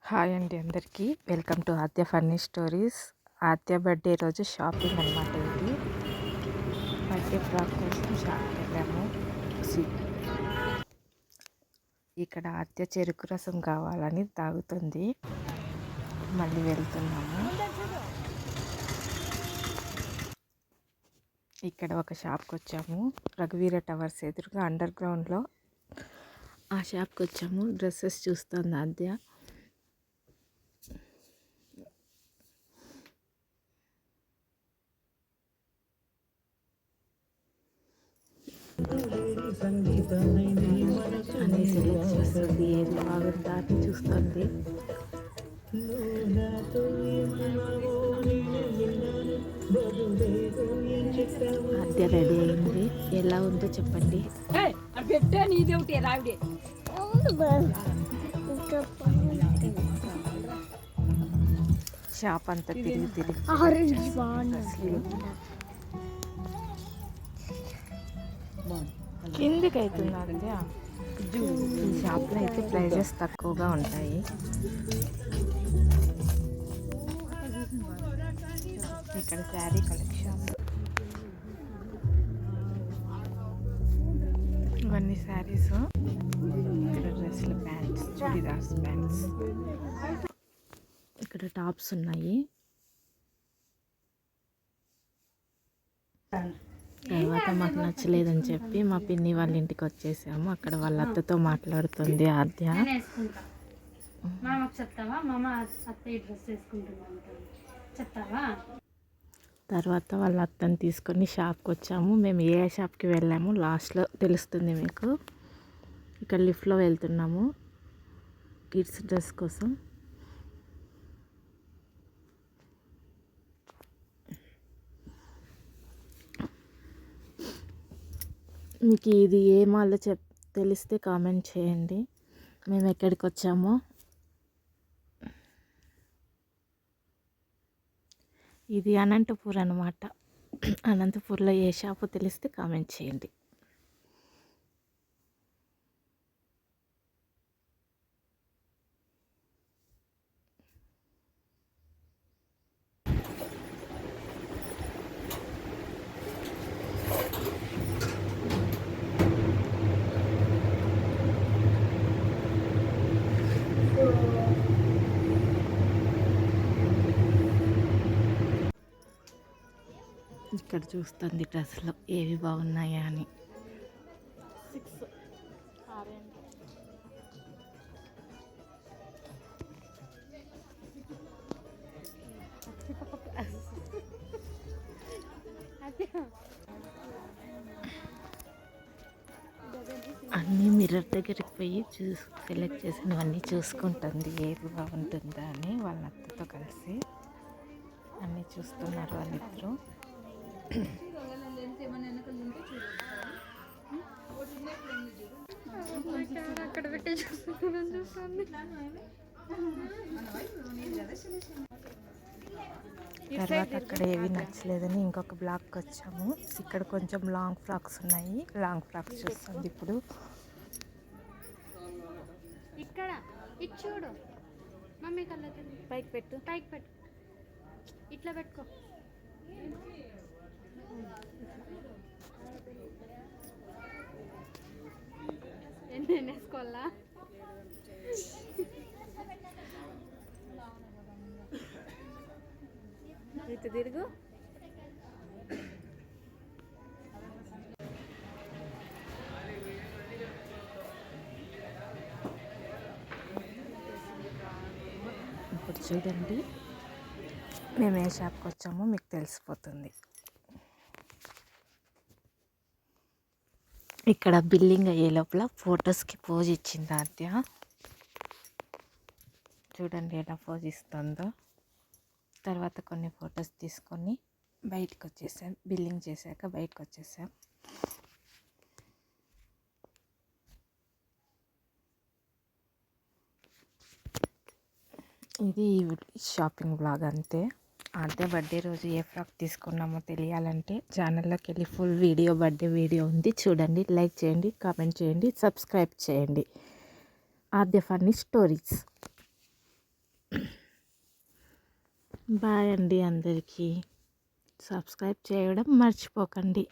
Hi అండి అందరికీ welcome to Aadya funny stories. Aadya birthday రోజు షాపింగ్ అనమాట. ఇది బర్త్డే ఫ్రాక్ కోసం షాప్కి వెళ్ళాము. ఇక్కడ ఆద్య చెరుకు రసం కావాలని తాగుతుంది. మళ్ళీ వెళ్తున్నాము. ఇక్కడ ఒక షాప్కి వచ్చాము. రఘువీర టవర్స్ ఎదురుగా అండర్ గ్రౌండ్లో ఆ షాప్కి వచ్చాము. డ్రెస్సెస్ చూస్తుంది ఆద్య. అని సెలెక్ట్ చేస్తుంది. ఏది బాగుందా అని చూస్తుంది. ఆద్య రెడీ అయింది. ఎలా ఉందో చెప్పండి. షాప్ అంతా తిరిగి కిందికి అవుతున్నారు. ఈ షాప్లో అయితే ప్రైజెస్ తక్కువగా ఉంటాయి. ఇక్కడ శారీ కలెక్షన్, ఇవన్నీ శారీస్. ఇక్కడ డ్రెస్లు, ప్యాంట్స్, చుడిదార్స్ ప్యాంట్స్. ఇక్కడ టాప్స్ ఉన్నాయి. తర్వాత మాకు నచ్చలేదని చెప్పి మా పిన్ని వాళ్ళ ఇంటికి వచ్చేసాము. అక్కడ వాళ్ళ అత్తతో మాట్లాడుతుంది ఆద్య. తర్వాత వాళ్ళ అత్తని తీసుకొని షాప్కి వచ్చాము. మేము ఏ షాప్కి వెళ్ళాము లాస్ట్లో తెలుస్తుంది మీకు. ఇక్కడ లిఫ్ట్లో వెళ్తున్నాము కిడ్స్ డ్రెస్ కోసం. మీకు ఇది ఏ మాల్లో తెలిస్తే కామెంట్ చేయండి. మేము ఎక్కడికి వచ్చామో. ఇది అనంతపూర్ అనమాట. అనంతపూర్లో ఏ షాపు తెలిస్తే కామెంట్ చేయండి. ఇక్కడ చూస్తుంది డ్రెస్లో ఏవి బాగున్నాయా అని. అన్నీ మిర్రర్ దగ్గరికి పోయి సెలెక్ట్ చేసినవన్నీ చూసుకుంటుంది ఏది బాగుంటుందా అని. వాళ్ళ అత్తతో కలిసి అన్నీ చూస్తున్నారు వాళ్ళిద్దరూ. తర్వాత అక్కడ ఏవి నచ్చలేదని ఇంకొక బ్లాక్కి వచ్చాము. ఇక్కడ కొంచెం లాంగ్ ఫ్రాక్స్ ఉన్నాయి. లాంగ్ ఫ్రాక్స్ చూస్తుంది ఇప్పుడు. ఇక్కడ ఇది చూడు మమ్మీ, కళ్ళకి పైకి పెట్టు, పైకి పెట్టు, ఇట్లా పెట్టుకో. ఎన్ని వేసుకోవాలా? ఇటు తిరుగు. ఇప్పుడు చూడండి మేము ఏ షాప్కి వచ్చామో మీకు తెలిసిపోతుంది. ఇక్కడ బిల్లింగ్ అయ్యే లోపల ఫొటోస్కి పోజ్ ఇచ్చింది ఆద్య. చూడండి ఎలా పోజ్ ఇస్తుందో. తర్వాత కొన్ని ఫొటోస్ తీసుకొని బయటకు వచ్చేసాం. బిల్లింగ్ చేశాక బయటకు వచ్చేసాం. ఇది షాపింగ్ బ్లాగ్ అంతే. ఆద్య బర్త్డే రోజు ఏ ఫ్రాక్ తీసుకున్నామో తెలియాలంటే ఛానల్లోకి వెళ్ళి ఫుల్ వీడియో, బర్త్డే వీడియో ఉంది చూడండి. లైక్ చేయండి, కామెంట్ చేయండి, సబ్స్క్రైబ్ చేయండి. ఆద్య ఫన్నీ స్టోరీస్. బాయ్ అండి అందరికీ. సబ్స్క్రైబ్ చేయడం మర్చిపోకండి.